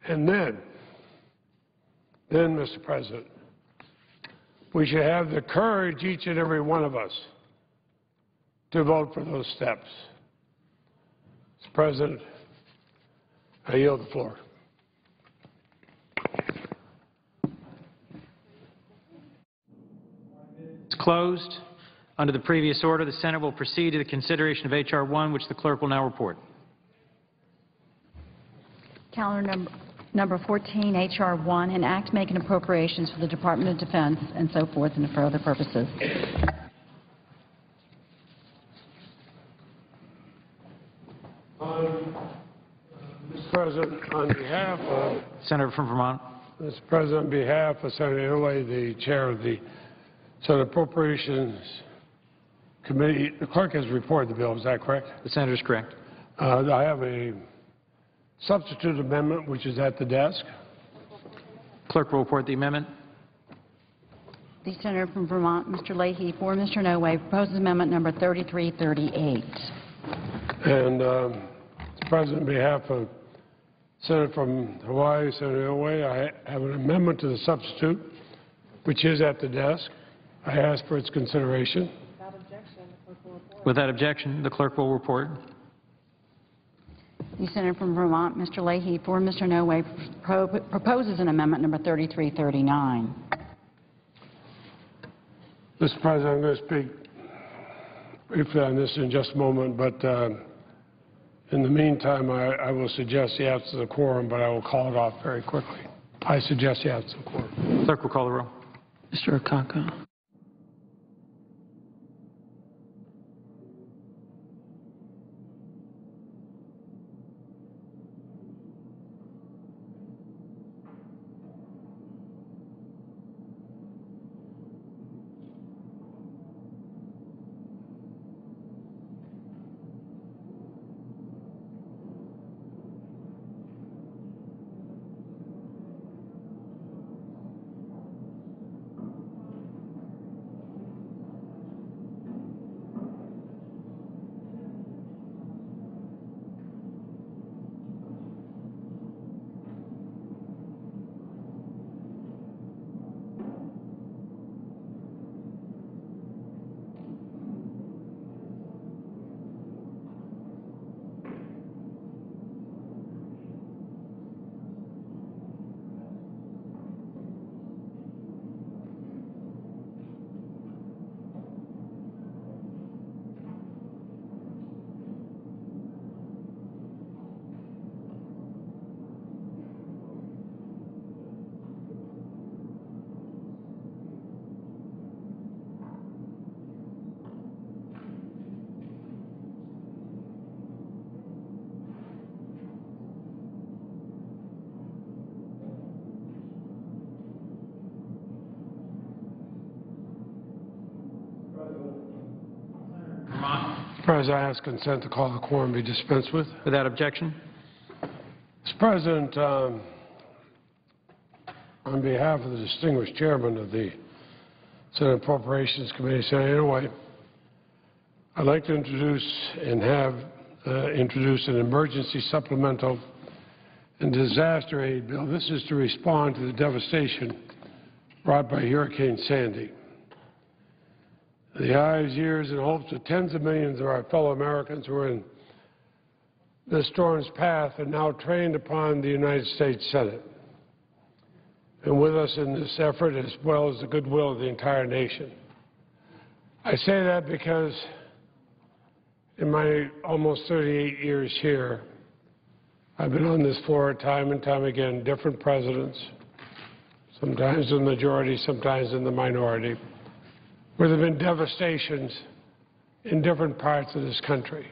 And then, Mr. President, we should have the courage, each and every one of us, to vote for those steps. Mr. President, I yield the floor. It's closed. Under the previous order, the Senate will proceed to the consideration of H.R. 1, which the clerk will now report. Calendar number 14, H.R. 1, an act making appropriations for the Department of Defense and so forth and for other purposes. Mr. President, on behalf of Senator from Vermont. Mr. President, on behalf of Senator Inouye, the chair of the Senate Appropriations Committee, the clerk has reported the bill. Is that correct? The senator is correct. I have a substitute amendment which is at the desk. Clerk will report the amendment. The senator from Vermont, Mr. Leahy, for Mr. Inouye, proposes amendment number 3338. And Mr. President, on behalf of Senator from Hawaii, Senator Inouye, I have an amendment to the substitute, which is at the desk. I ask for its consideration. Without objection, the clerk will report. The senator from Vermont, Mr. Leahy, for Mr. Inouye, proposes an amendment number 3339. Mr. President, I'm going to speak briefly on this in just a moment, but in the meantime, I will suggest the absence of the quorum, but I will call it off very quickly. I suggest the absence of the quorum. Clerk will call the roll. Mr. Akaka. President, I ask consent to call the quorum be dispensed with. Without objection. Mr. President, on behalf of the distinguished chairman of the Senate Appropriations Committee, Senator Inouye, I'd like to introduce and have introduced an emergency supplemental and disaster aid bill. This is to respond to the devastation brought by Hurricane Sandy. The eyes, ears, and hopes of tens of millions of our fellow Americans who are in the storm's path are now trained upon the United States Senate and with us in this effort, as well as the goodwill of the entire nation. I say that because in my almost 38 years here, I've been on this floor time and time again, different presidents, sometimes in the majority, sometimes in the minority, where there have been devastations in different parts of this country.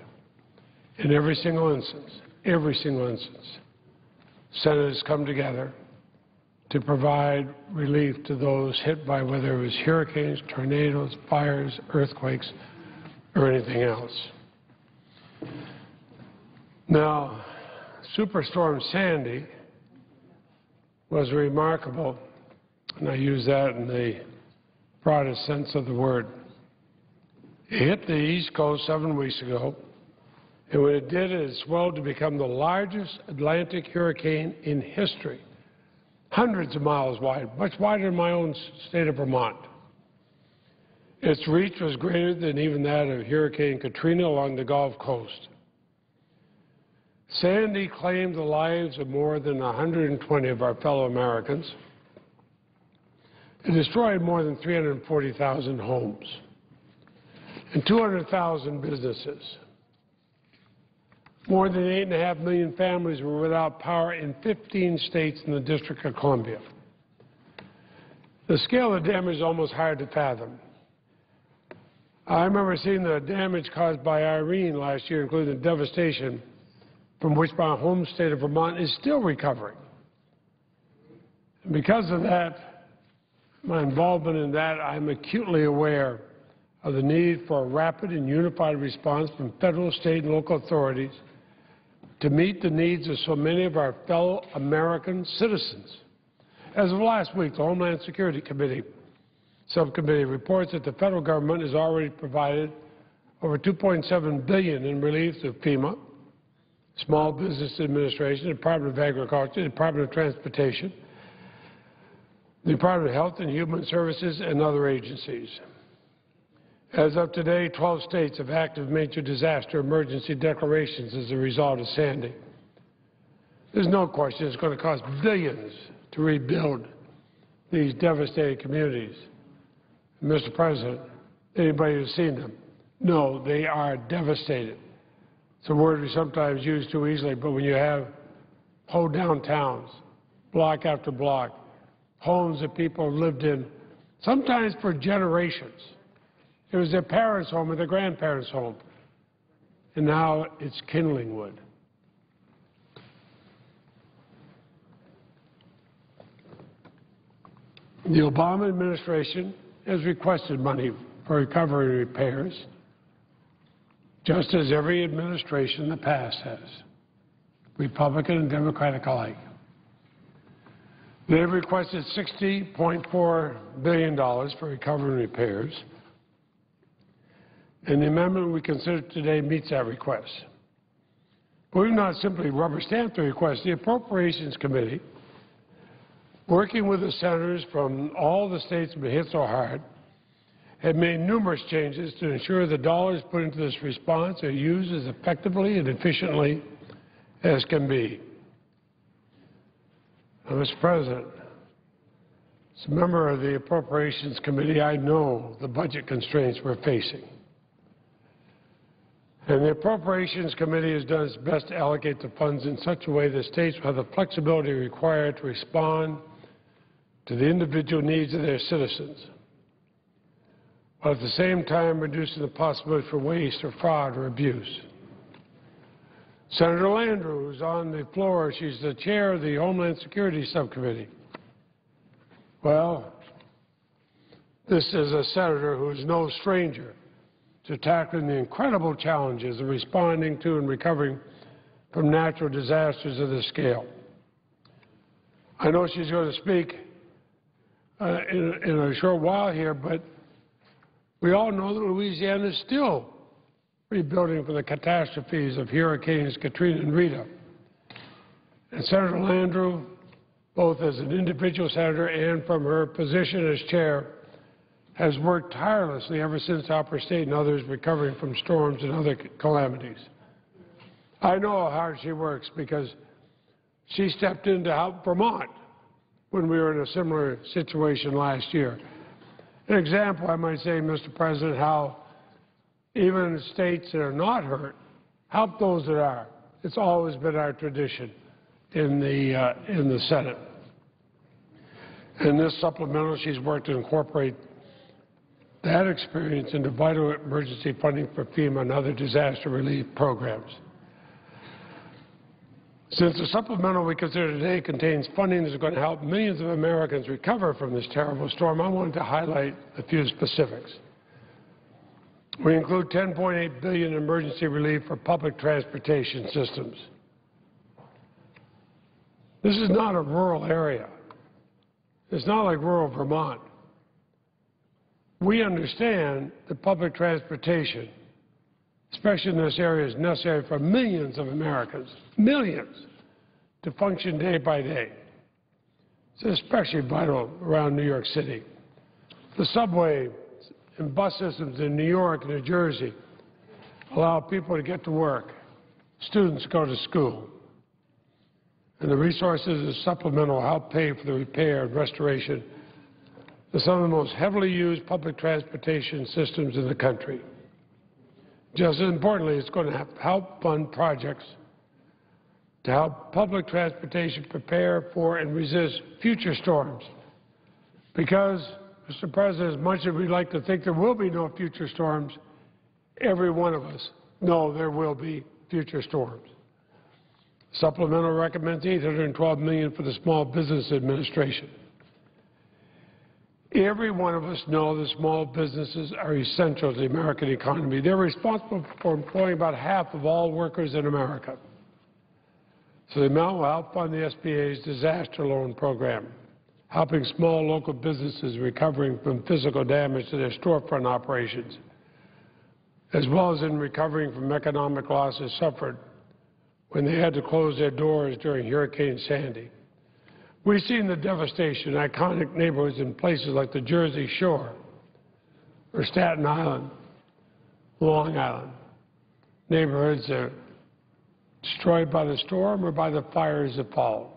In every single instance, senators come together to provide relief to those hit by whether it was hurricanes, tornadoes, fires, earthquakes, or anything else. Now, Superstorm Sandy was remarkable, and I use that in the broadest sense of the word. It hit the East Coast 7 weeks ago. And when it did, it swelled to become the largest Atlantic hurricane in history, hundreds of miles wide, much wider than my own state of Vermont. Its reach was greater than even that of Hurricane Katrina along the Gulf Coast. Sandy claimed the lives of more than 120 of our fellow Americans. It destroyed more than 340,000 homes and 200,000 businesses. More than 8.5 million families were without power in 15 states in the District of Columbia. The scale of the damage is almost hard to fathom. I remember seeing the damage caused by Irene last year, including the devastation from which my home state of Vermont is still recovering. And because of that, my involvement in that, I'm acutely aware of the need for a rapid and unified response from federal, state, and local authorities to meet the needs of so many of our fellow American citizens. As of last week, the Homeland Security Subcommittee reports that the federal government has already provided over $2.7 billion in relief to FEMA, Small Business Administration, Department of Agriculture, Department of Transportation, the Department of Health and Human Services, and other agencies. As of today, 12 states have active major disaster emergency declarations as a result of Sandy. There's no question it's going to cost billions to rebuild these devastated communities. Mr. President, anybody who's seen them, no, they are devastated. It's a word we sometimes use too easily, but when you have whole downtowns, block after block, homes that people have lived in, sometimes for generations. It was their parents' home or their grandparents' home, and now it's kindling wood. The Obama administration has requested money for recovery and repairs, just as every administration in the past has, Republican and Democratic alike. They've requested $60.4 billion for recovery and repairs, and the amendment we consider today meets that request. But we've not simply rubber-stamped the request. The Appropriations Committee, working with the senators from all the states that have been hit so hard, have made numerous changes to ensure the dollars put into this response are used as effectively and efficiently as can be. Now, Mr. President, as a member of the Appropriations Committee, I know the budget constraints we're facing. And the Appropriations Committee has done its best to allocate the funds in such a way that states will have the flexibility required to respond to the individual needs of their citizens, while at the same time reducing the possibility for waste or fraud or abuse. Senator Landrieu, who's on the floor, she's the chair of the Homeland Security Subcommittee. Well, this is a senator who is no stranger to tackling the incredible challenges of responding to and recovering from natural disasters of this scale. I know she's going to speak in a short while here, but we all know that Louisiana is still rebuilding from the catastrophes of Hurricanes Katrina and Rita. And Senator Landrieu, both as an individual senator and from her position as chair, has worked tirelessly ever since our state and others recovering from storms and other calamities. I know how hard she works because she stepped in to help Vermont when we were in a similar situation last year. An example, I might say, Mr. President, how even states that are not hurt help those that are. It's always been our tradition in the Senate. In this supplemental, she's worked to incorporate that experience into vital emergency funding for FEMA and other disaster relief programs. Since the supplemental we consider today contains funding that is going to help millions of Americans recover from this terrible storm, I wanted to highlight a few specifics. We include $10.8 billion in emergency relief for public transportation systems. This is not a rural area. It's not like rural Vermont. We understand that public transportation especially in this area, is necessary for millions of Americans, millions, to function day by day. It's especially vital around New York City. The subway and bus systems in New York and New Jersey allow people to get to work, students go to school, and the resources of Supplemental help pay for the repair and restoration of some of the most heavily used public transportation systems in the country. Just as importantly, it's going to help fund projects to help public transportation prepare for and resist future storms. Because, Mr. President, as much as we'd like to think there will be no future storms, every one of us know there will be future storms. Supplemental recommends $812 million for the Small Business Administration. Every one of us know that small businesses are essential to the American economy. They're responsible for employing about half of all workers in America. So the amount will help fund the SBA's disaster loan program, helping small local businesses recovering from physical damage to their storefront operations, as well as in recovering from economic losses suffered when they had to close their doors during Hurricane Sandy. We've seen the devastation in iconic neighborhoods in places like the Jersey Shore or Staten Island, Long Island, neighborhoods that are destroyed by the storm or by the fires that followed.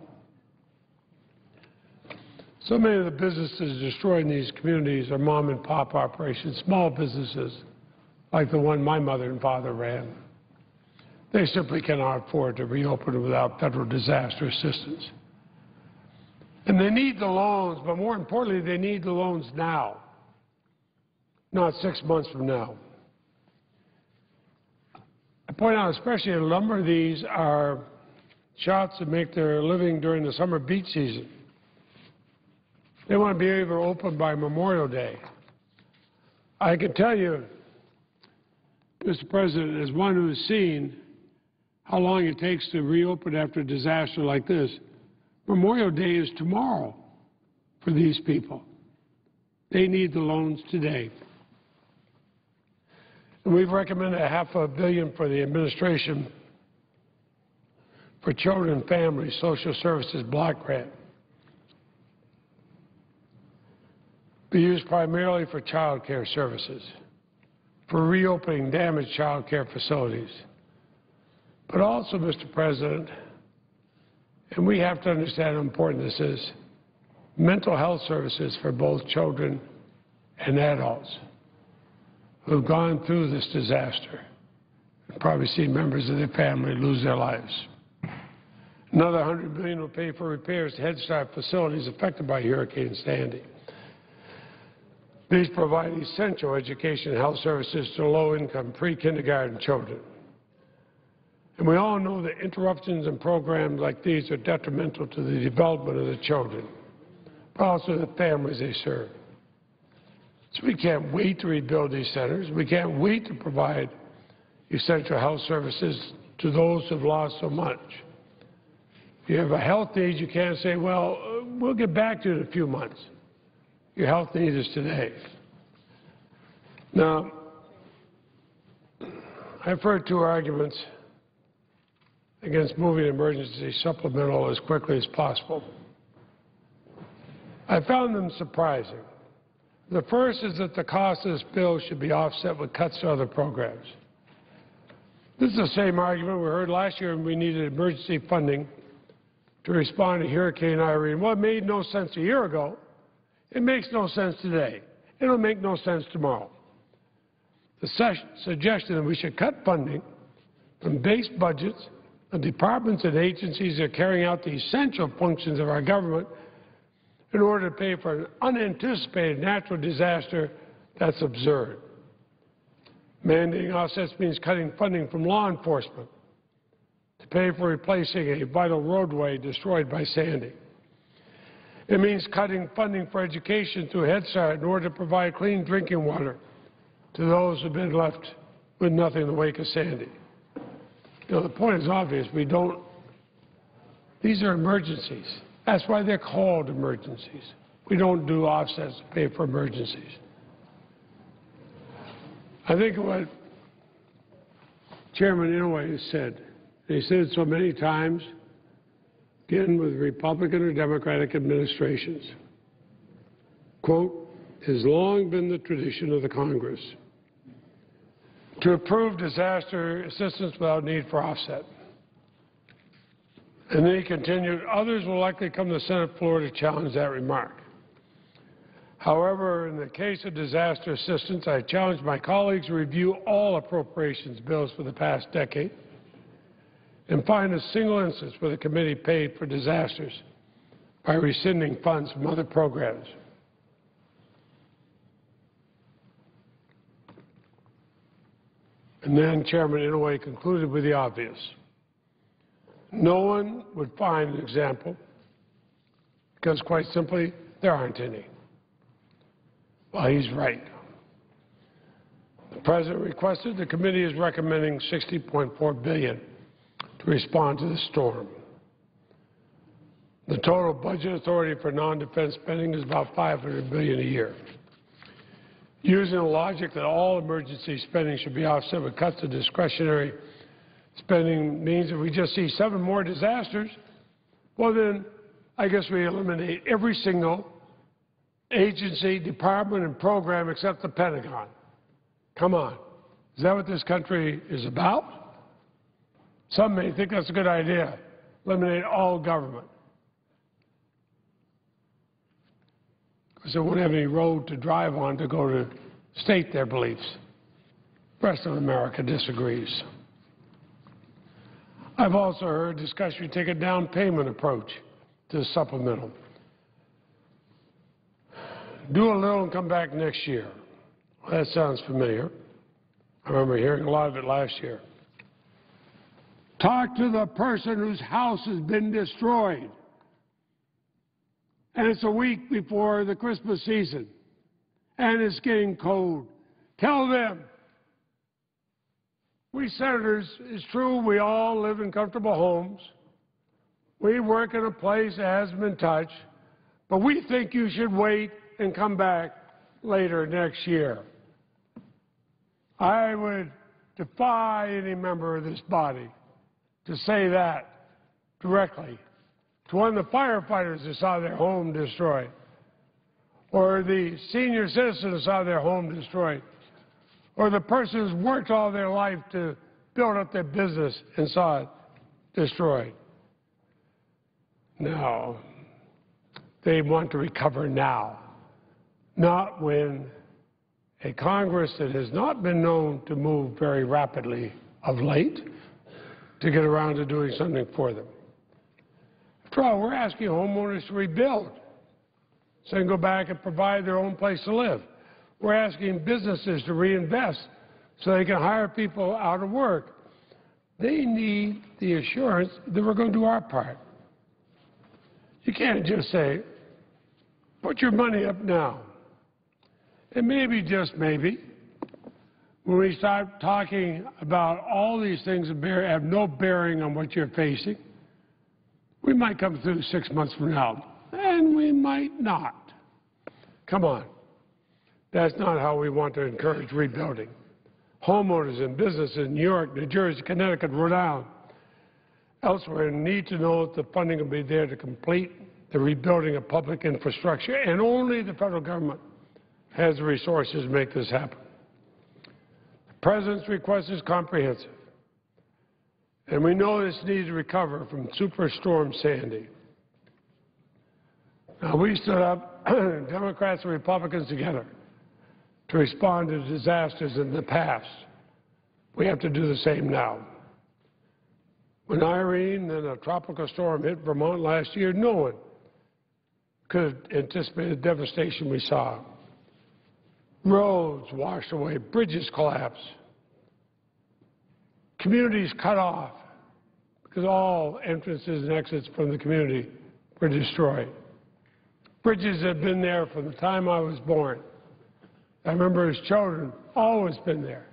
So many of the businesses destroyed in these communities are mom-and-pop operations, small businesses like the one my mother and father ran. They simply cannot afford to reopen without federal disaster assistance. And they need the loans, but more importantly, they need the loans now, not 6 months from now. I point out especially a number of these are shops that make their living during the summer beach season. They want to be able to open by Memorial Day. I can tell you, Mr. President, as one who has seen how long it takes to reopen after a disaster like this, Memorial Day is tomorrow for these people. They need the loans today. And we've recommended $500 million for the administration for Children and Families Social Services Block Grant. Be used primarily for child care services, for reopening damaged child care facilities. But also, Mr. President, and we have to understand how important this is, mental health services for both children and adults who have gone through this disaster and probably seen members of their family lose their lives. Another $100 million will pay for repairs to Head Start facilities affected by Hurricane Sandy. These provide essential education and health services to low-income pre-kindergarten children. And we all know that interruptions in programs like these are detrimental to the development of the children, but also the families they serve. So we can't wait to rebuild these centers. We can't wait to provide essential health services to those who have lost so much. If you have a health need, you can't say, well, we'll get back to it in a few months. Your health need is today. Now, I've heard two arguments against moving emergency supplemental as quickly as possible. I found them surprising. The first is that the cost of this bill should be offset with cuts to other programs. This is the same argument we heard last year when we needed emergency funding to respond to Hurricane Irene. Well, it made no sense a year ago. It makes no sense today. It'll make no sense tomorrow. The suggestion that we should cut funding from base budgets of departments and agencies that are carrying out the essential functions of our government in order to pay for an unanticipated natural disaster, that's absurd. Mandating offsets means cutting funding from law enforcement to pay for replacing a vital roadway destroyed by Sandy. It means cutting funding for education through Head Start in order to provide clean drinking water to those who have been left with nothing in the wake of Sandy. You know, the point is obvious. These are emergencies. That's why they're called emergencies. We don't do offsets to pay for emergencies. I think what Chairman Inouye has said, and he said it so many times, again with Republican or Democratic administrations, quote, "It has long been the tradition of the Congress to approve disaster assistance without need for offset." And then he continued, "Others will likely come to the Senate floor to challenge that remark. However, in the case of disaster assistance, I challenge my colleagues to review all appropriations bills for the past decade and find a single instance where the committee paid for disasters by rescinding funds from other programs." And then Chairman Inouye concluded with the obvious. No one would find an example because, quite simply, there aren't any. Well, he's right. The President requested, the committee is recommending $60.4 billion to respond to the storm. The total budget authority for non-defense spending is about $500 billion a year. Using the logic that all emergency spending should be offset with cuts to discretionary spending means if we just see 7 more disasters, well then I guess we eliminate every single agency, department, and program except the Pentagon. Come on. Is that what this country is about? Some may think that's a good idea. Eliminate all government. Because they won't have any road to drive on to go to state their beliefs. The rest of America disagrees. I've also heard discussion to take a down payment approach to the supplemental. Do a little and come back next year. Well, that sounds familiar. I remember hearing a lot of it last year. Talk to the person whose house has been destroyed. And it's a week before the Christmas season. And it's getting cold. Tell them. We senators, it's true, we all live in comfortable homes. We work in a place that hasn't been touched. But we think you should wait and come back later next year. I would defy any member of this body to say that directly to one of the firefighters who saw their home destroyed, or the senior citizen who saw their home destroyed, or the person who's worked all their life to build up their business and saw it destroyed. No, they want to recover now, not when a Congress that has not been known to move very rapidly of late to get around to doing something for them. After all, we're asking homeowners to rebuild so they can go back and provide their own place to live. We're asking businesses to reinvest so they can hire people out of work. They need the assurance that we're going to do our part. You can't just say, put your money up now. And maybe, just maybe, when we start talking about all these things that have no bearing on what you're facing, we might come through 6 months from now, and we might not. Come on. That's not how we want to encourage rebuilding. Homeowners and businesses in New York, New Jersey, Connecticut, Rhode Island, elsewhere need to know that the funding will be there to complete the rebuilding of public infrastructure, and only the federal government has the resources to make this happen. The President's request is comprehensive, and we know this needs to recover from Superstorm Sandy. Now, we stood up, Democrats and Republicans together, to respond to disasters in the past. We have to do the same now. When Irene and a tropical storm hit Vermont last year, no one could anticipate the devastation we saw. Roads washed away, bridges collapsed, communities cut off because all entrances and exits from the community were destroyed. Bridges had been there from the time I was born. I remember as children, always been there.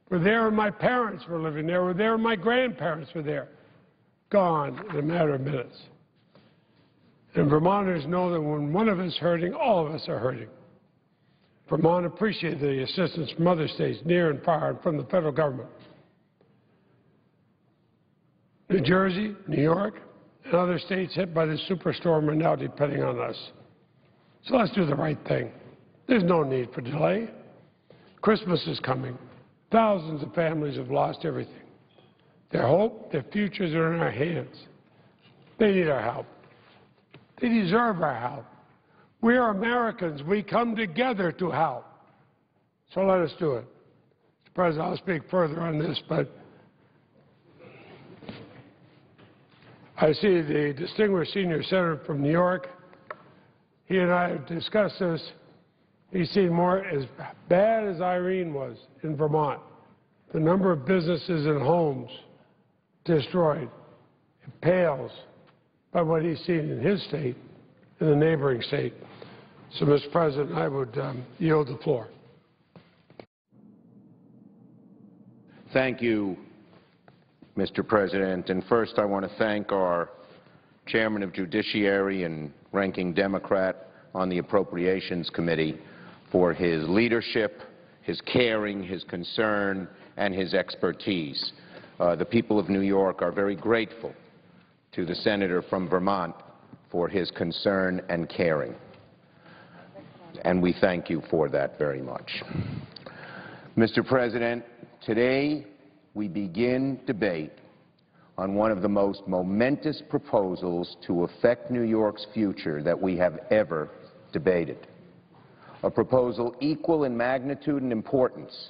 Were there when my parents were living there, were there when my grandparents were there. Gone in a matter of minutes. And Vermonters know that when one of us is hurting, all of us are hurting. Vermont appreciated the assistance from other states, near and far, and from the federal government. New Jersey, New York, and other states hit by this superstorm are now depending on us. So let's do the right thing. There's no need for delay. Christmas is coming. Thousands of families have lost everything. Their hope, their futures are in our hands. They need our help. They deserve our help. We are Americans. We come together to help. So let us do it. Mr. President, I'll speak further on this, but I see the distinguished senior senator from New York. He and I have discussed this. He's seen more as bad as Irene was in Vermont. The number of businesses and homes destroyed. It pales by what he's seen in his state and the neighboring state. So, Mr. President, I would yield the floor. Thank you, Mr. President. And first, I want to thank our Chairman of Judiciary and Ranking Democrat on the Appropriations Committee for his leadership, his caring, his concern, and his expertise. The people of New York are very grateful to the senator from Vermont for his concern and caring. And we thank you for that very much. Mr. President, today we begin debate on one of the most momentous proposals to affect New York's future that we have ever debated. A proposal equal in magnitude and importance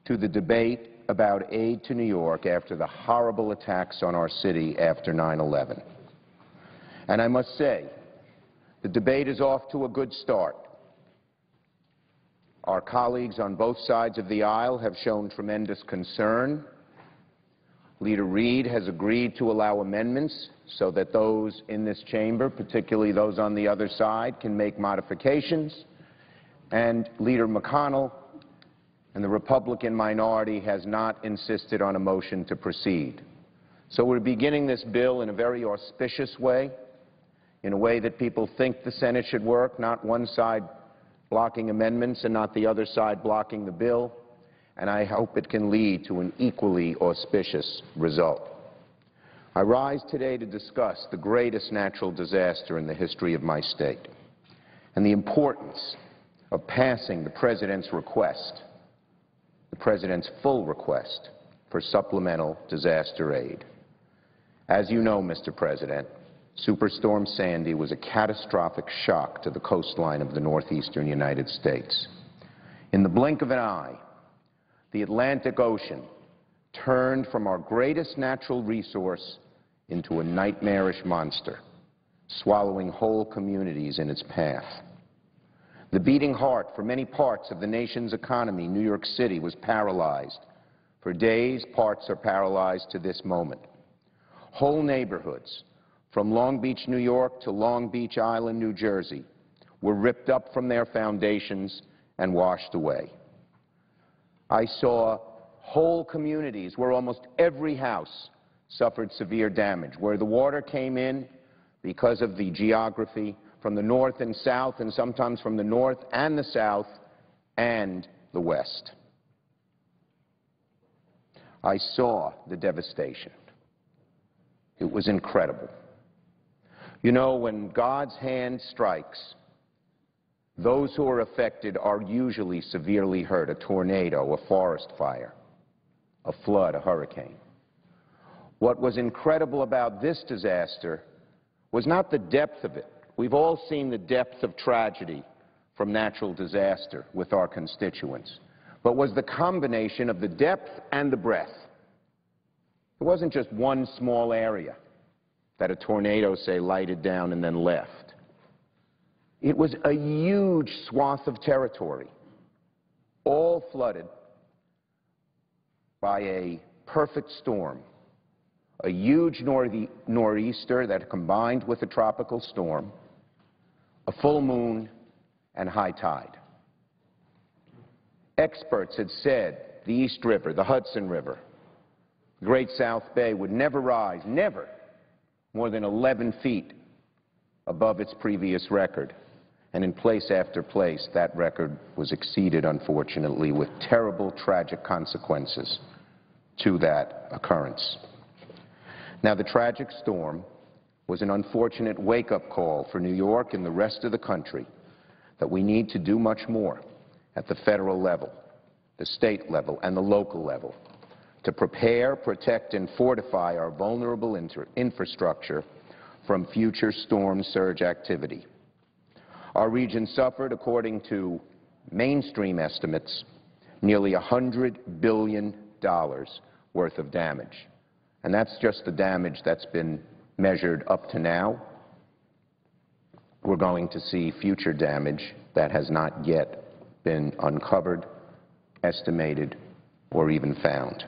to the debate about aid to New York after the horrible attacks on our city after 9/11. And I must say, the debate is off to a good start. Our colleagues on both sides of the aisle have shown tremendous concern. Leader Reid has agreed to allow amendments so that those in this chamber, particularly those on the other side, can make modifications. And Leader McConnell and the Republican minority has not insisted on a motion to proceed. So we're beginning this bill in a very auspicious way, in a way that people think the Senate should work, not one side blocking amendments and not the other side blocking the bill, and I hope it can lead to an equally auspicious result. I rise today to discuss the greatest natural disaster in the history of my state and the importance of passing the President's request, the President's full request for supplemental disaster aid. As you know, Mr. President, Superstorm Sandy was a catastrophic shock to the coastline of the northeastern United States. In the blink of an eye, the Atlantic Ocean turned from our greatest natural resource into a nightmarish monster, swallowing whole communities in its path. The beating heart for many parts of the nation's economy, New York City, was paralyzed. For days, parts are paralyzed to this moment. Whole neighborhoods, from Long Beach, New York to Long Beach Island, New Jersey, were ripped up from their foundations and washed away. I saw whole communities where almost every house suffered severe damage, where the water came in because of the geography from the north and south, and sometimes from the north and the south and the west. I saw the devastation. It was incredible. You know, when God's hand strikes, those who are affected are usually severely hurt: a tornado, a forest fire, a flood, a hurricane. What was incredible about this disaster was not the depth of it. We've all seen the depth of tragedy from natural disaster with our constituents, but was the combination of the depth and the breadth. It wasn't just one small area that a tornado, say, lighted down and then left. It was a huge swath of territory, all flooded by a perfect storm, a huge nor'easter that combined with a tropical storm, a full moon, and high tide. Experts had said the East River, the Hudson River, the Great South Bay would never rise, never, more than 11 feet above its previous record. And in place after place, that record was exceeded, unfortunately, with terrible, tragic consequences to that occurrence. Now, the tragic storm was an unfortunate wake-up call for New York and the rest of the country that we need to do much more at the federal level, the state level, and the local level to prepare, protect, and fortify our vulnerable infrastructure from future storm surge activity. Our region suffered, according to mainstream estimates, nearly $100 billion worth of damage. And that's just the damage that's been measured up to now. We're going to see future damage that has not yet been uncovered, estimated, or even found.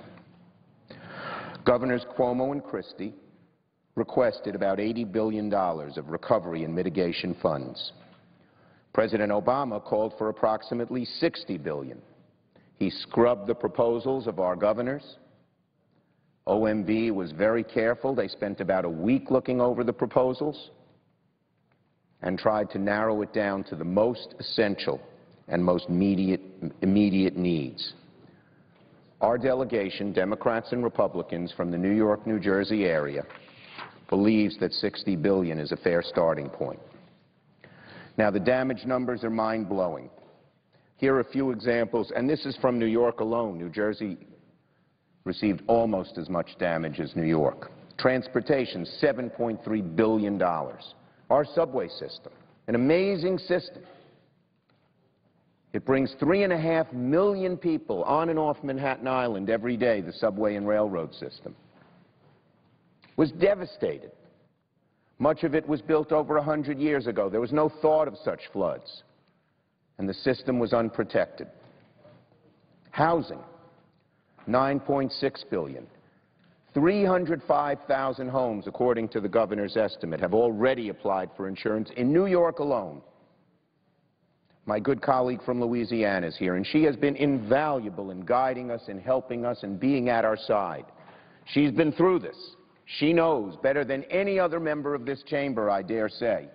Governors Cuomo and Christie requested about $80 billion of recovery and mitigation funds. President Obama called for approximately $60 billion. He scrubbed the proposals of our governors. OMB was very careful. They spent about a week looking over the proposals and tried to narrow it down to the most essential and most immediate needs. Our delegation, Democrats and Republicans from the New York, New Jersey area, believes that $60 billion is a fair starting point. Now, the damage numbers are mind-blowing. Here are a few examples, and this is from New York alone. New Jersey received almost as much damage as New York. Transportation, $7.3 billion. Our subway system, an amazing system. It brings 3.5 million people on and off Manhattan Island every day, the subway and railroad system. Was devastated. Much of it was built over 100 years ago. There was no thought of such floods, and the system was unprotected. Housing, $9.6 billion. 305,000 homes, according to the governor's estimate, have already applied for insurance in New York alone. My good colleague from Louisiana is here, and she has been invaluable in guiding us and helping us and being at our side. She's been through this. She knows better than any other member of this chamber, I dare say,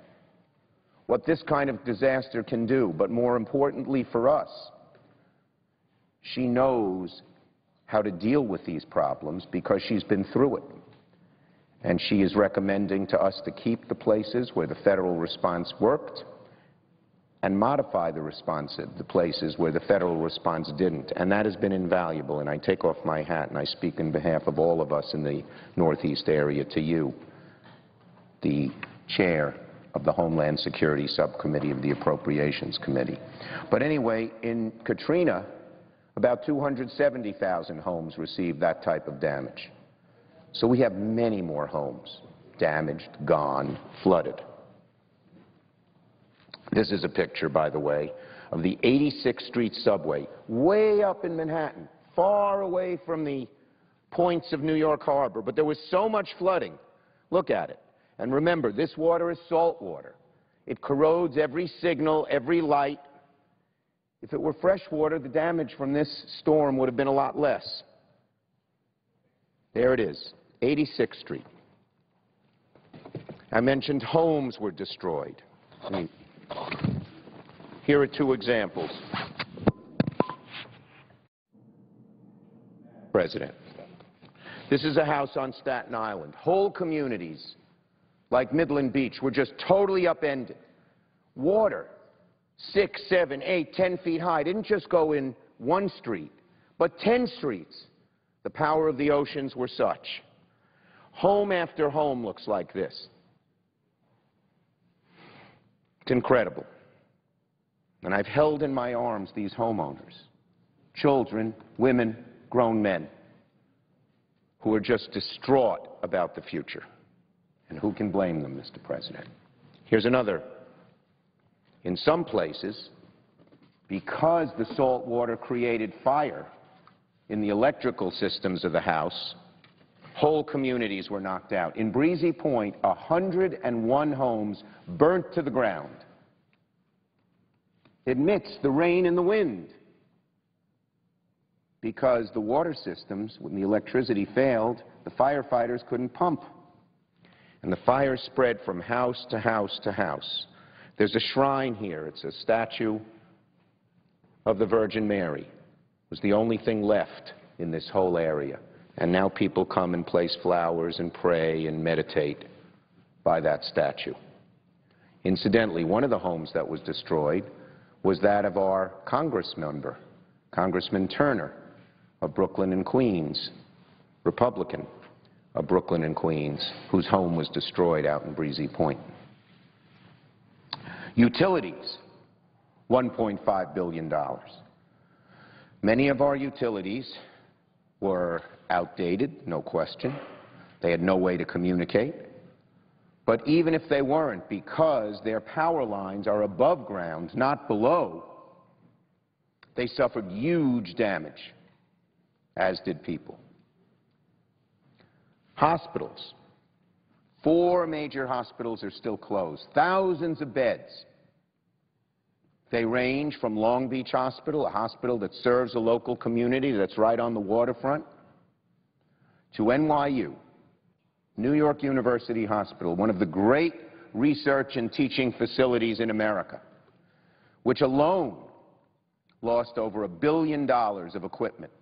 what this kind of disaster can do. But more importantly for us, she knows how to deal with these problems because she's been through it. And she is recommending to us to keep the places where the federal response worked and modify the response at the places where the federal response didn't. And that has been invaluable, and I take off my hat and I speak in behalf of all of us in the Northeast area to you, the chair of the Homeland Security Subcommittee of the Appropriations Committee. But anyway, in Katrina, about 270,000 homes received that type of damage. So we have many more homes damaged, gone, flooded. This is a picture, by the way, of the 86th Street subway, way up in Manhattan, far away from the points of New York Harbor. But there was so much flooding. Look at it. And remember, this water is salt water. It corrodes every signal, every light. If it were fresh water, the damage from this storm would have been a lot less. There it is, 86th Street. I mentioned homes were destroyed. Here are two examples. President. This is a house on Staten Island. Whole communities, like Midland Beach, were just totally upended. Water, 6, 7, 8, 10 feet high, didn't just go in one street, but 10 streets. The power of the oceans were such. Home after home looks like this. It's incredible. And I've held in my arms these homeowners, children, women, grown men, who are just distraught about the future. And who can blame them, Mr. President? Here's another. In some places, because the salt water created fire in the electrical systems of the house, whole communities were knocked out. In Breezy Point, 101 homes burnt to the ground amidst the rain and the wind because the water systems, when the electricity failed, the firefighters couldn't pump. And the fire spread from house to house to house. There's a shrine here. It's a statue of the Virgin Mary. It was the only thing left in this whole area. And now people come and place flowers and pray and meditate by that statue. Incidentally, one of the homes that was destroyed was that of our Congress member, Congressman Turner of Brooklyn and Queens, Republican of Brooklyn and Queens, whose home was destroyed out in Breezy Point. Utilities, $1.5 billion. Many of our utilities were outdated, no question. They had no way to communicate. But even if they weren't, because their power lines are above ground, not below, they suffered huge damage, as did people. Hospitals. 4 major hospitals are still closed. Thousands of beds. They range from Long Beach Hospital, a hospital that serves a local community that's right on the waterfront, to NYU, New York University Hospital, one of the great research and teaching facilities in America, which alone lost over $1 billion of equipment.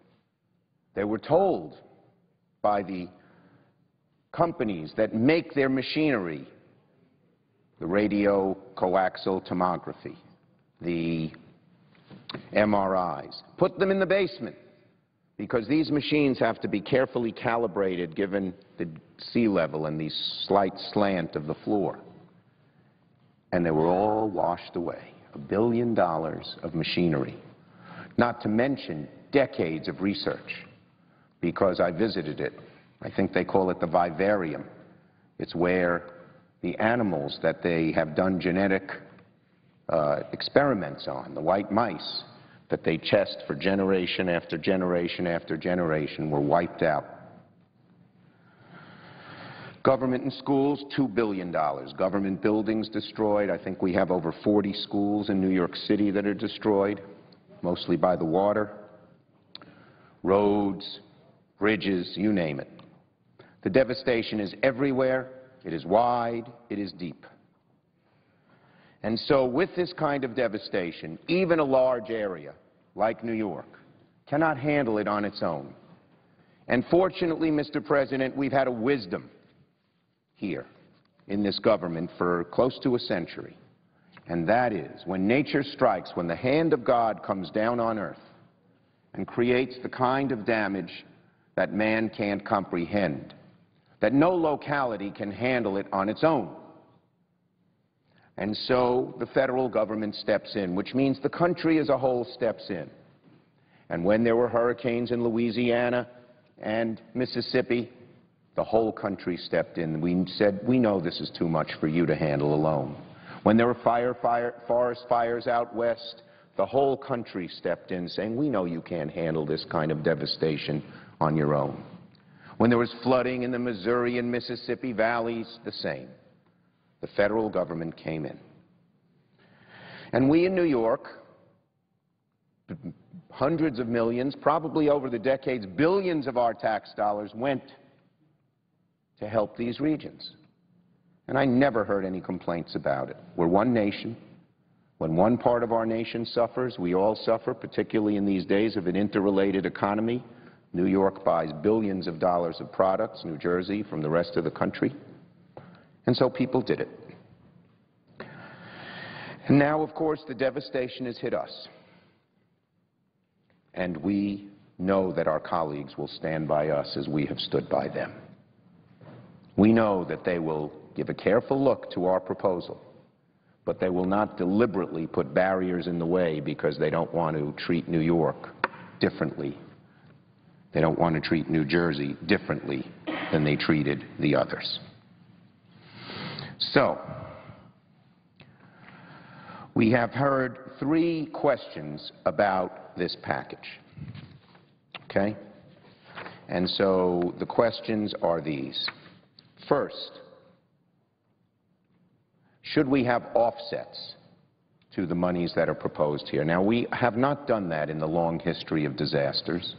They were told by the companies that make their machinery, the radio coaxial tomography, the MRIs, put them in the basement, because these machines have to be carefully calibrated given the sea level and the slight slant of the floor. And they were all washed away. $1 billion of machinery. Not to mention decades of research, because I visited it. I think they call it the vivarium. It's where the animals that they have done genetic experiments on, the white mice, that they test for generation after generation after generation, were wiped out. Government and schools, $2 billion. Government buildings destroyed. I think we have over 40 schools in New York City that are destroyed, mostly by the water. Roads, bridges, you name it. The devastation is everywhere. It is wide. It is deep. And so with this kind of devastation, even a large area like New York cannot handle it on its own. And fortunately, Mr. President, we've had a wisdom here in this government for close to a century. And that is, when nature strikes, when the hand of God comes down on earth and creates the kind of damage that man can't comprehend, that no locality can handle it on its own. And so the federal government steps in, which means the country as a whole steps in. And when there were hurricanes in Louisiana and Mississippi, the whole country stepped in. We said, we know this is too much for you to handle alone. When there were forest fires out west, the whole country stepped in saying, we know you can't handle this kind of devastation on your own. When there was flooding in the Missouri and Mississippi valleys, the same. The federal government came in. And we in New York, hundreds of millions, probably over the decades, billions of our tax dollars went to help these regions. And I never heard any complaints about it. We're one nation. When one part of our nation suffers, we all suffer, particularly in these days of an interrelated economy. New York buys billions of dollars of products, New Jersey from the rest of the country. And so people did it. And now, of course, the devastation has hit us. And we know that our colleagues will stand by us as we have stood by them. We know that they will give a careful look to our proposal, but they will not deliberately put barriers in the way because they don't want to treat New York differently. They don't want to treat New Jersey differently than they treated the others. So, we have heard 3 questions about this package, okay? And so the questions are these. First, should we have offsets to the monies that are proposed here? Now, we have not done that in the long history of disasters,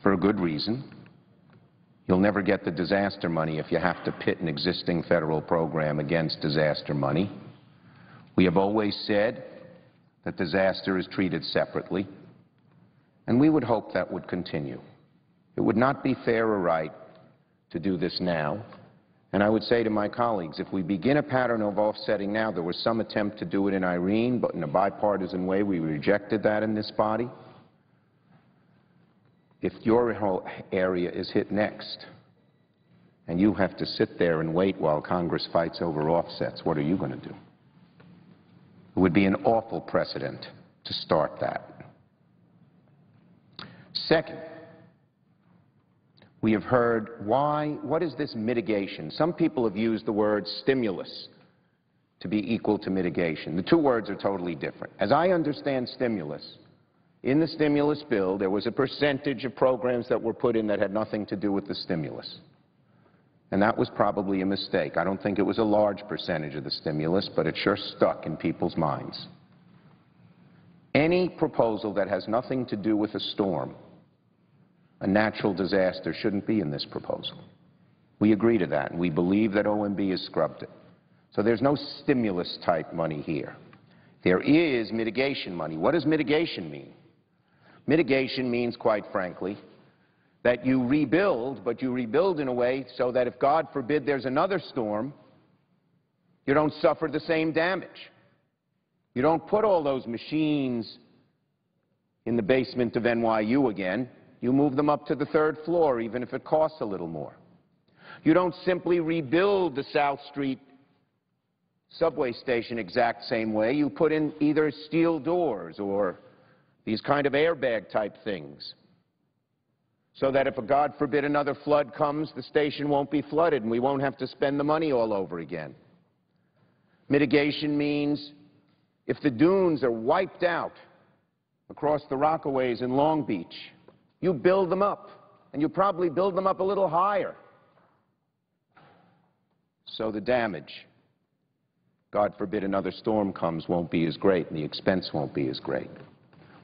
for a good reason. You'll never get the disaster money if you have to pit an existing federal program against disaster money. We have always said that disaster is treated separately, and we would hope that would continue. It would not be fair or right to do this now. And I would say to my colleagues, if we begin a pattern of offsetting now, there was some attempt to do it in Irene, but in a bipartisan way, we rejected that in this body. If your whole area is hit next, and you have to sit there and wait while Congress fights over offsets, what are you going to do? It would be an awful precedent to start that. Second, we have heard what is this mitigation? Some people have used the word stimulus to be equal to mitigation. The two words are totally different. As I understand stimulus, in the stimulus bill, there was a percentage of programs that were put in that had nothing to do with the stimulus. And that was probably a mistake. I don't think it was a large percentage of the stimulus, but it sure stuck in people's minds. Any proposal that has nothing to do with a storm, a natural disaster, shouldn't be in this proposal. We agree to that, and we believe that OMB has scrubbed it. So there's no stimulus-type money here. There is mitigation money. What does mitigation mean? Mitigation means, quite frankly, that you rebuild, but you rebuild in a way so that if, God forbid, there's another storm, you don't suffer the same damage. You don't put all those machines in the basement of NYU again. You move them up to the third floor, even if it costs a little more. You don't simply rebuild the South Street subway station exact same way. You put in either steel doors or these kind of airbag-type things, so that if, God forbid, another flood comes, the station won't be flooded and we won't have to spend the money all over again. Mitigation means if the dunes are wiped out across the Rockaways in Long Beach, you build them up, and you probably build them up a little higher. So the damage, God forbid another storm comes, won't be as great and the expense won't be as great.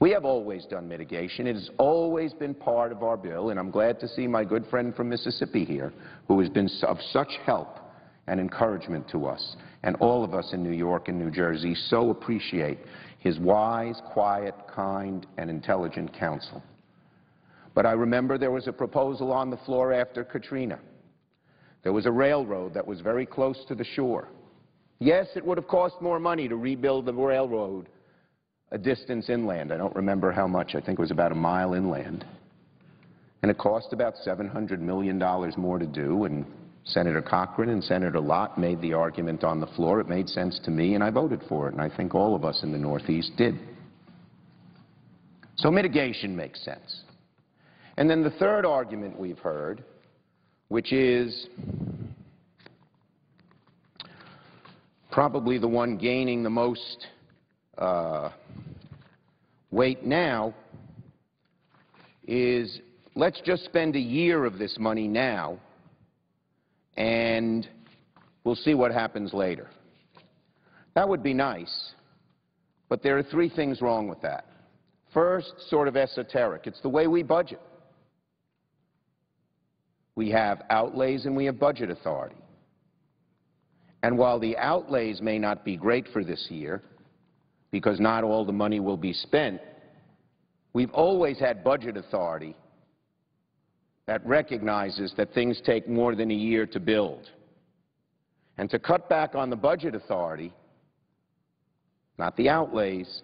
We have always done mitigation. It has always been part of our bill, and I'm glad to see my good friend from Mississippi here, who has been of such help and encouragement to us, and all of us in New York and New Jersey so appreciate his wise, quiet, kind, and intelligent counsel. But I remember there was a proposal on the floor after Katrina. There was a railroad that was very close to the shore. Yes, it would have cost more money to rebuild the railroad a distance inland. I don't remember how much. I think it was about a mile inland. And it cost about $700 million more to do, and Senator Cochran and Senator Lott made the argument on the floor. It made sense to me, and I voted for it, and I think all of us in the Northeast did. So mitigation makes sense. And then the third argument we've heard, which is probably the one gaining the most weight now, is let's just spend a year of this money now and we'll see what happens later. That would be nice, but there are three things wrong with that. First, sort of esoteric. It's the way we budget. We have outlays and we have budget authority. And while the outlays may not be great for this year, because not all the money will be spent, we've always had budget authority that recognizes that things take more than a year to build. And to cut back on the budget authority, not the outlays,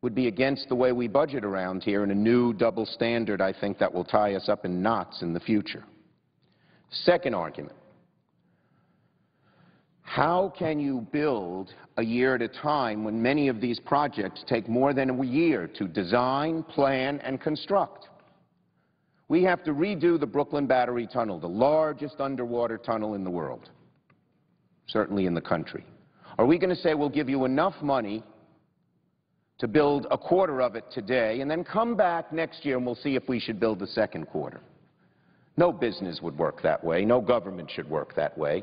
would be against the way we budget around here, and a new double standard, I think, that will tie us up in knots in the future. Second argument. How can you build a year at a time when many of these projects take more than a year to design, plan, and construct? We have to redo the Brooklyn Battery Tunnel, the largest underwater tunnel in the world, certainly in the country. Are we going to say we'll give you enough money to build a quarter of it today and then come back next year and we'll see if we should build the second quarter? No business would work that way. No government should work that way.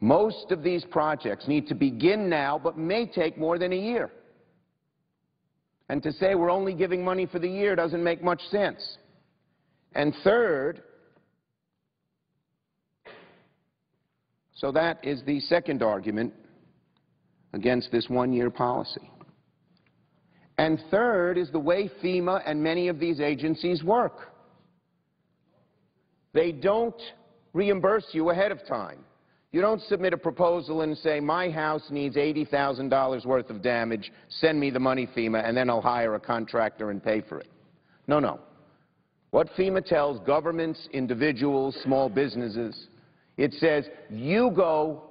Most of these projects need to begin now, but may take more than a year. And to say we're only giving money for the year doesn't make much sense. And third, so that is the second argument against this one-year policy. And third is the way FEMA and many of these agencies work. They don't reimburse you ahead of time. You don't submit a proposal and say, my house needs $80,000 worth of damage, send me the money, FEMA, and then I'll hire a contractor and pay for it. No, no. What FEMA tells governments, individuals, small businesses, it says, you go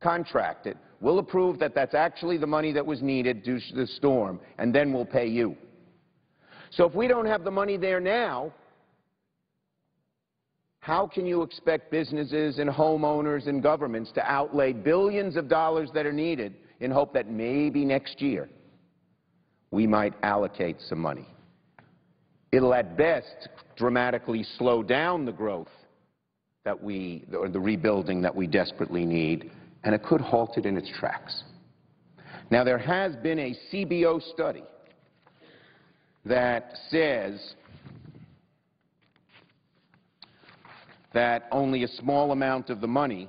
contract it. We'll approve that that's actually the money that was needed due to the storm, and then we'll pay you. So if we don't have the money there now, how can you expect businesses and homeowners and governments to outlay billions of dollars that are needed in hope that maybe next year we might allocate some money? It'll at best dramatically slow down the growth that or the rebuilding that we desperately need, and it could halt it in its tracks. Now, there has been a CBO study that says that only a small amount of the money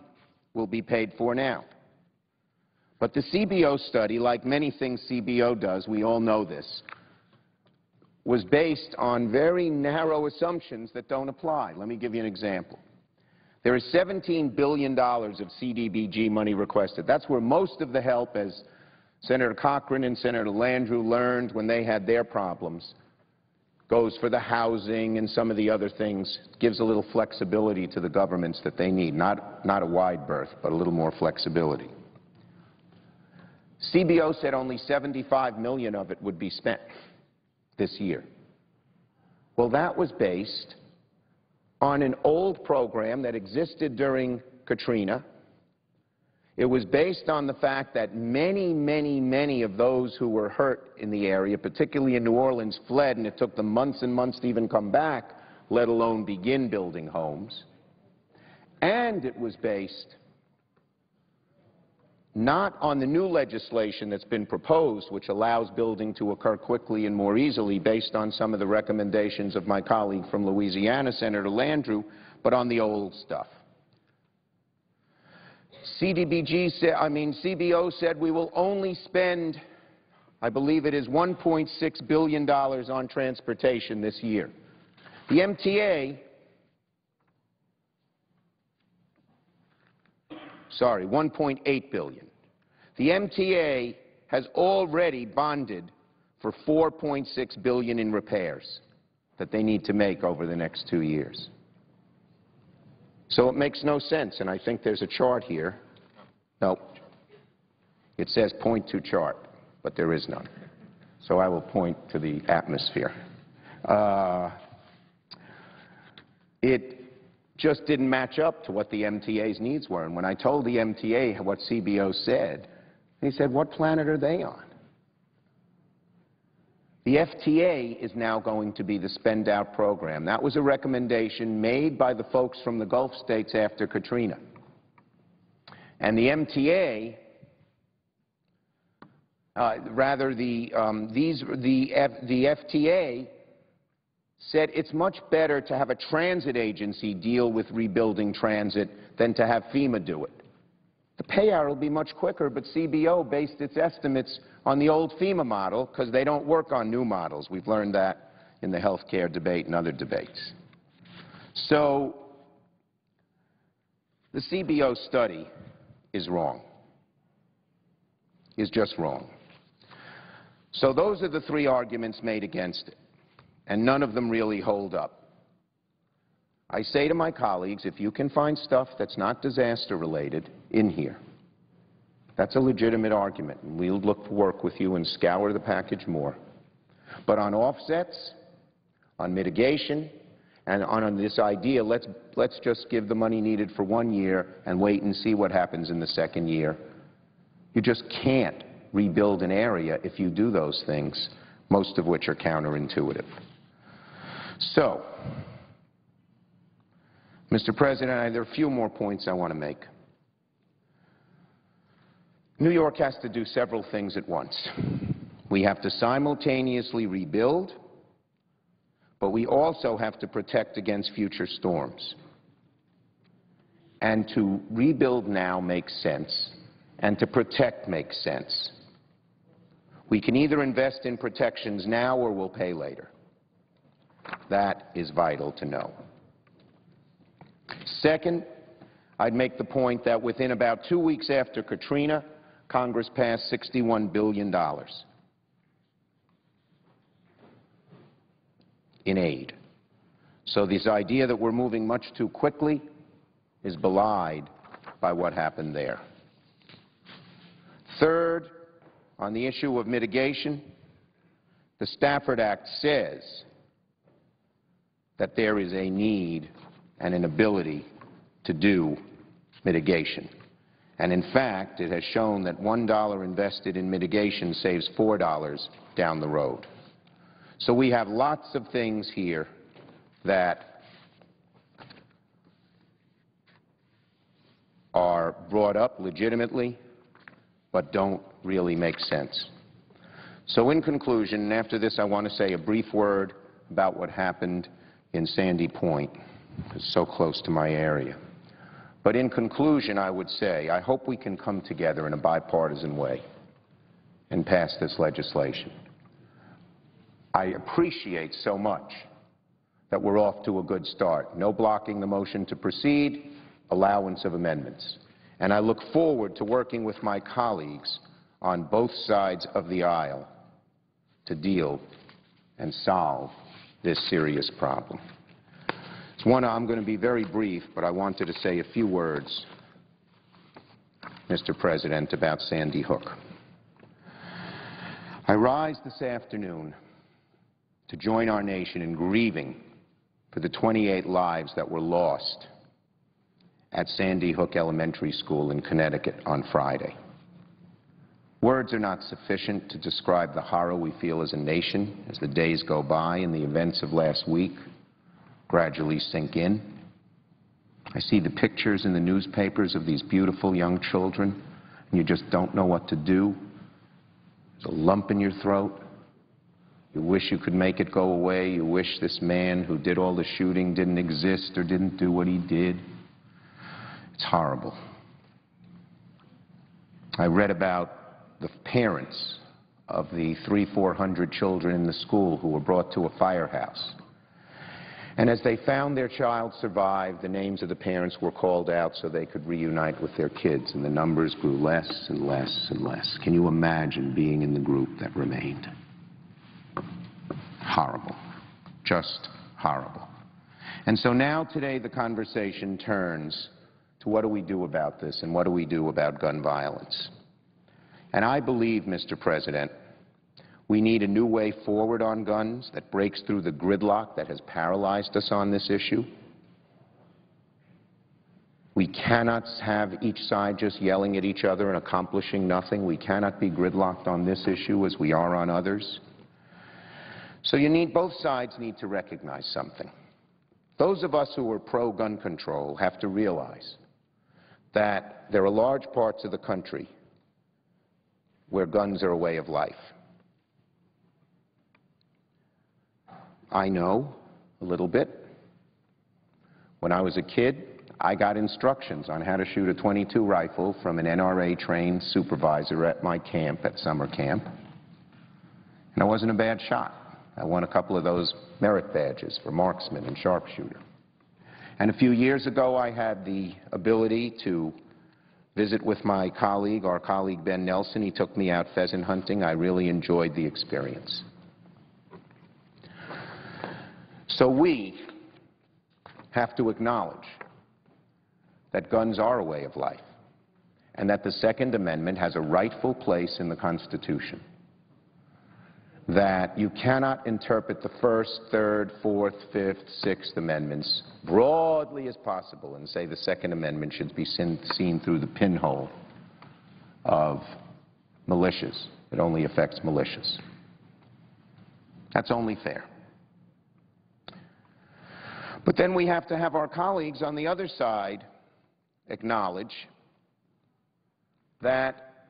will be paid for now. But the CBO study, like many things CBO does, we all know this, was based on very narrow assumptions that don't apply. Let me give you an example. There is $17 billion of CDBG money requested. That's where most of the help, as Senator Cochran and Senator Landrieu learned when they had their problems, goes for the housing and some of the other things, gives a little flexibility to the governments that they need, not a wide berth, but a little more flexibility. CBO said only $75 million of it would be spent this year. Well, that was based on an old program that existed during Katrina. It was based on the fact that many, many, many of those who were hurt in the area, particularly in New Orleans, fled, and it took them months and months to even come back, let alone begin building homes. And it was based not on the new legislation that's been proposed, which allows building to occur quickly and more easily, based on some of the recommendations of my colleague from Louisiana, Senator Landrieu, but on the old stuff. CBO said we will only spend, I believe it is $1.6 billion on transportation this year. The MTA, sorry, $1.8 billion. The MTA has already bonded for $4.6 billion in repairs that they need to make over the next 2 years. So it makes no sense, and I think there's a chart here. No, it says point to chart, but there is none. So I will point to the atmosphere. It just didn't match up to what the MTA's needs were. And when I told the MTA what CBO said, he said, what planet are they on? The FTA is now going to be the spend-out program. That was a recommendation made by the folks from the Gulf states after Katrina. And the MTA, the FTA said it's much better to have a transit agency deal with rebuilding transit than to have FEMA do it. The payout will be much quicker, but CBO based its estimates on the old FEMA model because they don't work on new models. We've learned that in the health care debate and other debates. So the CBO study is wrong, is just wrong. So those are the three arguments made against it, and none of them really hold up. I say to my colleagues, if you can find stuff that's not disaster-related in here, that's a legitimate argument, and we'll look to work with you and scour the package more. But on offsets, on mitigation, and on this idea, let's just give the money needed for 1 year and wait and see what happens in the second year. You just can't rebuild an area if you do those things, most of which are counterintuitive. So, Mr. President, there are a few more points I want to make. New York has to do several things at once. We have to simultaneously rebuild, but we also have to protect against future storms. And to rebuild now makes sense, and to protect makes sense. We can either invest in protections now or we'll pay later. That is vital to know. Second, I'd make the point that within about 2 weeks after Katrina, Congress passed $61 billion in aid. So this idea that we're moving much too quickly is belied by what happened there. Third, on the issue of mitigation, the Stafford Act says that there is a need and an ability to do mitigation. And in fact, it has shown that $1 invested in mitigation saves $4 down the road. So we have lots of things here that are brought up legitimately but don't really make sense. So in conclusion, and after this I want to say a brief word about what happened in Sandy Point. It's so close to my area. But in conclusion, I would say I hope we can come together in a bipartisan way and pass this legislation. I appreciate so much that we're off to a good start. No blocking the motion to proceed, allowance of amendments. And I look forward to working with my colleagues on both sides of the aisle to deal and solve this serious problem. I'm going to be very brief, but I wanted to say a few words, Mr. President, about Sandy Hook. I rise this afternoon to join our nation in grieving for the 28 lives that were lost at Sandy Hook Elementary School in Connecticut on Friday. Words are not sufficient to describe the horror we feel as a nation as the days go by and the events of last week gradually sink in. I see the pictures in the newspapers of these beautiful young children, and you just don't know what to do. There's a lump in your throat. You wish you could make it go away. You wish this man who did all the shooting didn't exist or didn't do what he did. It's horrible. I read about the parents of the 300-400 children in the school who were brought to a firehouse. And as they found their child survived, the names of the parents were called out so they could reunite with their kids, and the numbers grew less and less and less. Can you imagine being in the group that remained? Horrible. Just horrible. And so now today the conversation turns to what do we do about this and what do we do about gun violence? And I believe, Mr. President, we need a new way forward on guns that breaks through the gridlock that has paralyzed us on this issue. We cannot have each side just yelling at each other and accomplishing nothing. We cannot be gridlocked on this issue as we are on others. So both sides need to recognize something. Those of us who are pro-gun control have to realize that there are large parts of the country where guns are a way of life. I know a little bit. When I was a kid, I got instructions on how to shoot a .22 rifle from an NRA-trained supervisor at my camp, at summer camp. And I wasn't a bad shot. I won a couple of those merit badges for marksman and sharpshooter. And a few years ago, I had the ability to visit with my colleague, our colleague Ben Nelson. He took me out pheasant hunting. I really enjoyed the experience. So we have to acknowledge that guns are a way of life and that the Second Amendment has a rightful place in the Constitution, that you cannot interpret the First, Third, Fourth, Fifth, Sixth Amendments broadly as possible and say the Second Amendment should be seen through the pinhole of militias. It only affects militias. That's only fair. But then we have to have our colleagues on the other side acknowledge that,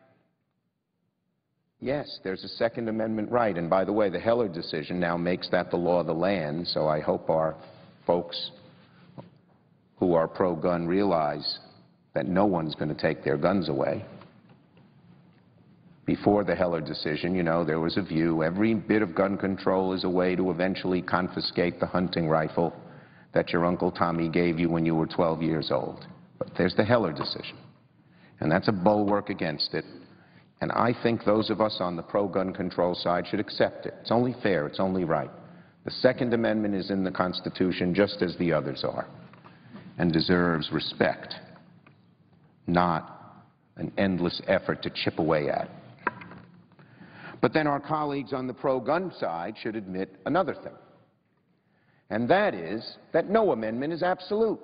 yes, there's a Second Amendment right. And by the way, the Heller decision now makes that the law of the land, so I hope our folks who are pro-gun realize that no one's going to take their guns away. Before the Heller decision, you know, there was a view every bit of gun control is a way to eventually confiscate the hunting rifle. that your Uncle Tommy gave you when you were 12 years old. But there's the Heller decision, and that's a bulwark against it. And I think those of us on the pro-gun control side should accept it. It's only fair. It's only right. The Second Amendment is in the Constitution just as the others are, and deserves respect, not an endless effort to chip away at. But then our colleagues on the pro-gun side should admit another thing, and that is that no amendment is absolute.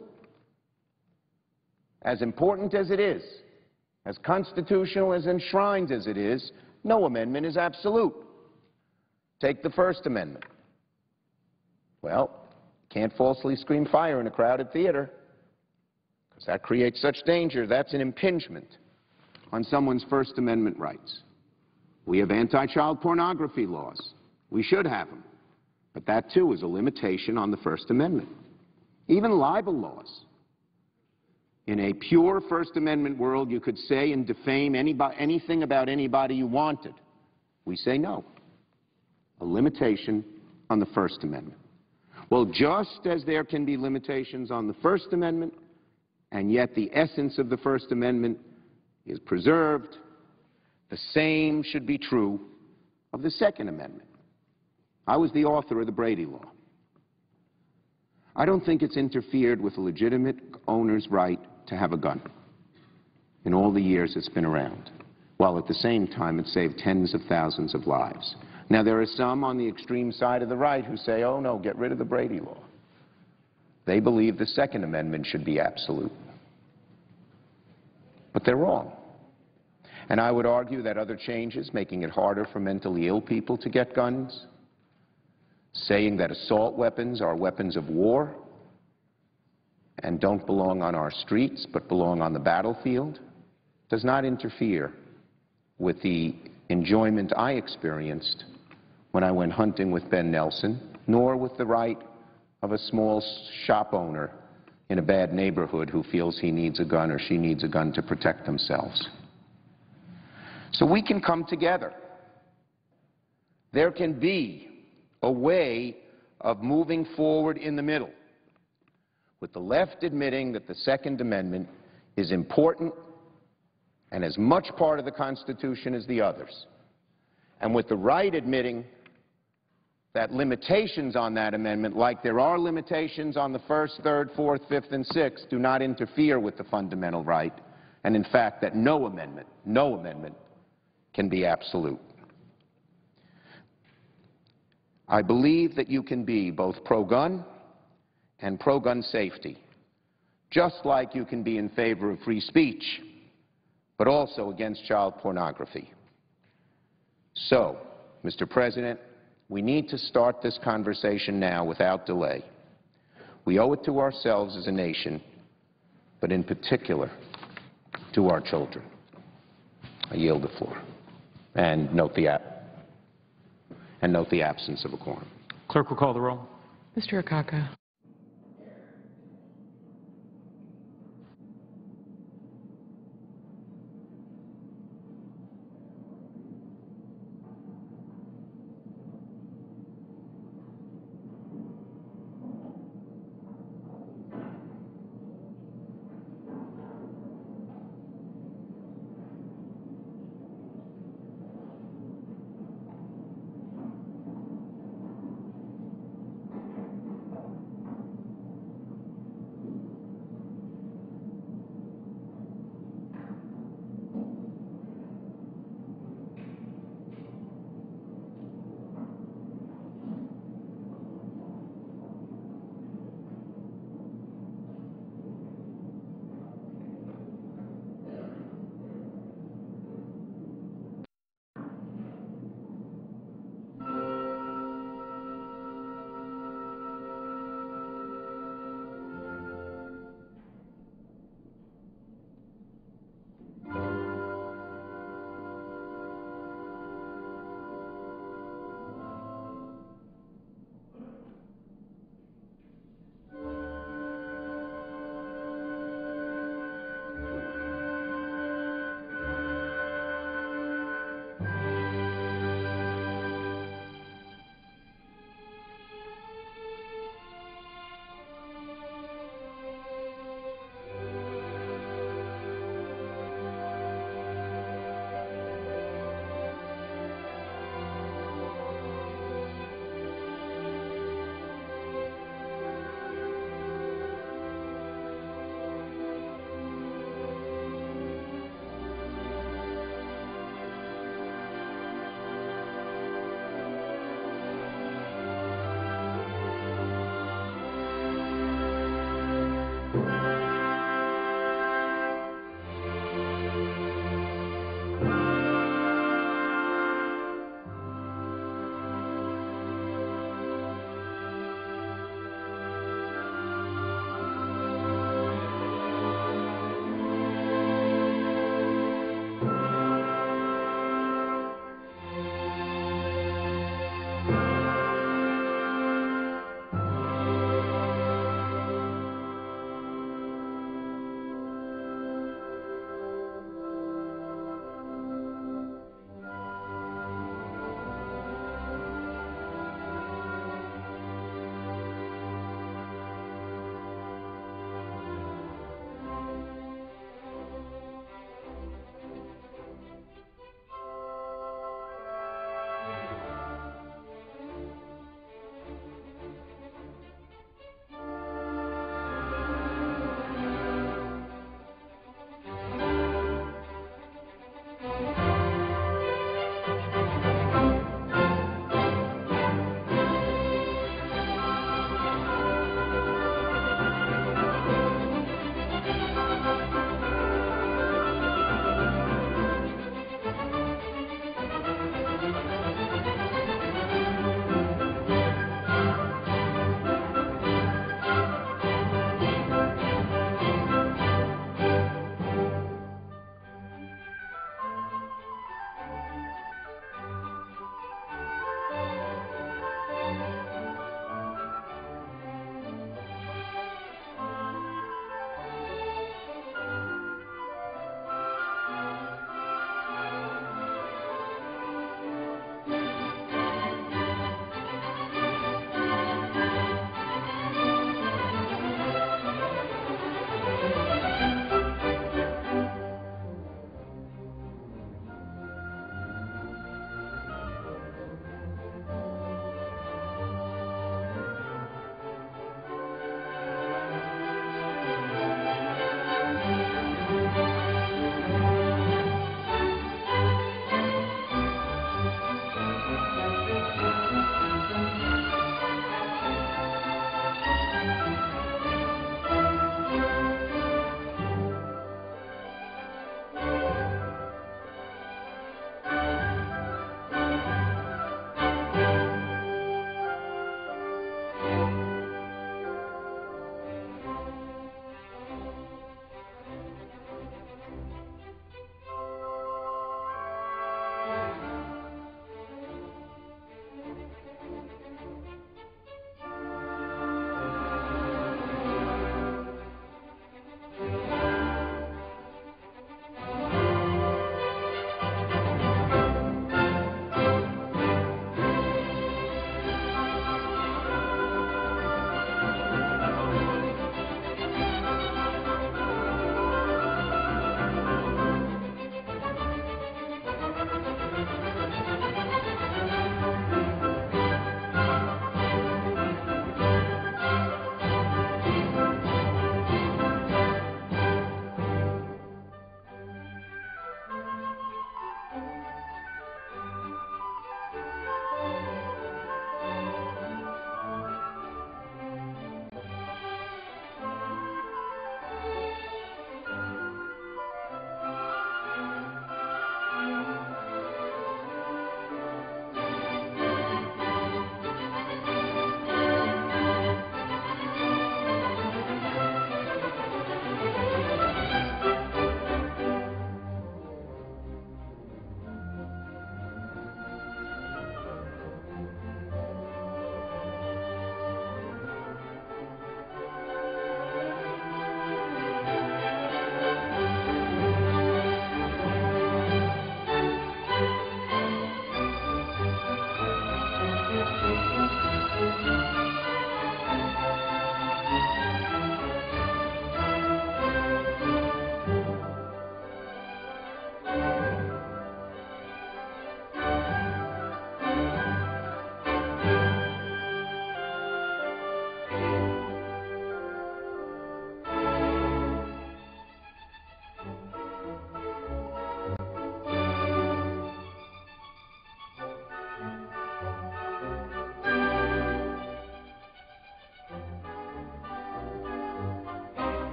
As important as it is, as constitutional, as enshrined as it is, no amendment is absolute. Take the First Amendment. Well, can't falsely scream fire in a crowded theater, because that creates such danger. That's an impingement on someone's First Amendment rights. We have anti-child pornography laws. We should have them. But that, too, is a limitation on the First Amendment. Even libel laws. In a pure First Amendment world, you could say and defame anything about anybody you wanted. We say no. A limitation on the First Amendment. Well, just as there can be limitations on the First Amendment, and yet the essence of the First Amendment is preserved, the same should be true of the Second Amendment. I was the author of the Brady Law. I don't think it's interfered with a legitimate owner's right to have a gun in all the years it's been around, while at the same time it saved tens of thousands of lives. Now, there are some on the extreme side of the right who say, oh, no, get rid of the Brady Law. They believe the Second Amendment should be absolute. But they're wrong. And I would argue that other changes, making it harder for mentally ill people to get guns, saying that assault weapons are weapons of war and don't belong on our streets but belong on the battlefield, does not interfere with the enjoyment I experienced when I went hunting with Ben Nelson, nor with the right of a small shop owner in a bad neighborhood who feels he needs a gun or she needs a gun to protect themselves. So we can come together. There can be a way of moving forward in the middle, with the left admitting that the Second Amendment is important and as much part of the Constitution as the others, and with the right admitting that limitations on that amendment, like there are limitations on the First, Third, Fourth, Fifth, and Sixth, do not interfere with the fundamental right, and in fact that no amendment can be absolute. I believe that you can be both pro-gun and pro-gun safety, just like you can be in favor of free speech, but also against child pornography. So, Mr. President, we need to start this conversation now without delay. We owe it to ourselves as a nation, but in particular to our children. I yield the floor. And note the absence of a quorum. Clerk will call the roll. Mr. Akaka.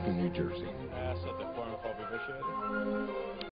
Durkin, New Jersey. Ask that the quorum call be vitiated.